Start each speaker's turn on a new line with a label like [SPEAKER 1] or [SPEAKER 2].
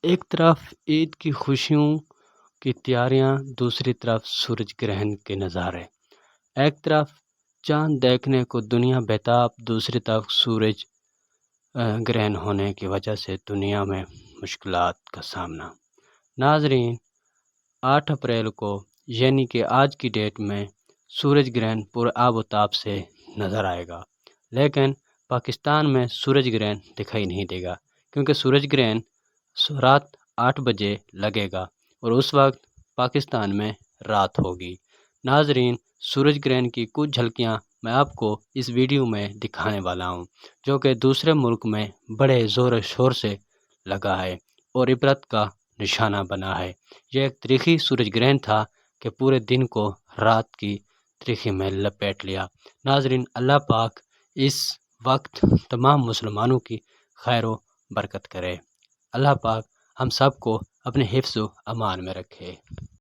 [SPEAKER 1] ایک طرف عید کی خوشیوں کی تیاریاں، دوسری طرف سورج گرہن کے نظارے۔ ایک طرف چاند دیکھنے کو دنیا بیتاب، دوسری طرف سورج گرہن ہونے کی وجہ سے دنیا میں مشکلات کا سامنا۔ ناظرین، 8 اپریل کو یعنی کہ آج کی ڈیٹ میں سورج گرہن پورے آب و تاب سے نظر آئے گا، لیکن پاکستان میں سورج گرہن دکھائی نہیں دے گا، کیونکہ سورج گرہن رات 8 بجے لگے گا اور اس وقت پاکستان میں رات ہوگی۔ ناظرین، سورج گرہن کی کچھ جھلکیاں میں آپ کو اس ویڈیو میں دکھانے والا ہوں، جو کہ دوسرے ملک میں بڑے زور و شور سے لگا ہے اور عبرت کا نشانہ بنا ہے۔ یہ ایک تاریخی سورج گرہن تھا کہ پورے دن کو رات کی تاریخی میں لپیٹ لیا۔ ناظرین، اللہ پاک اس وقت تمام مسلمانوں کی خیر و برکت کرے۔ اللہ پاک ہم سب کو اپنے حفظ و امان میں رکھے۔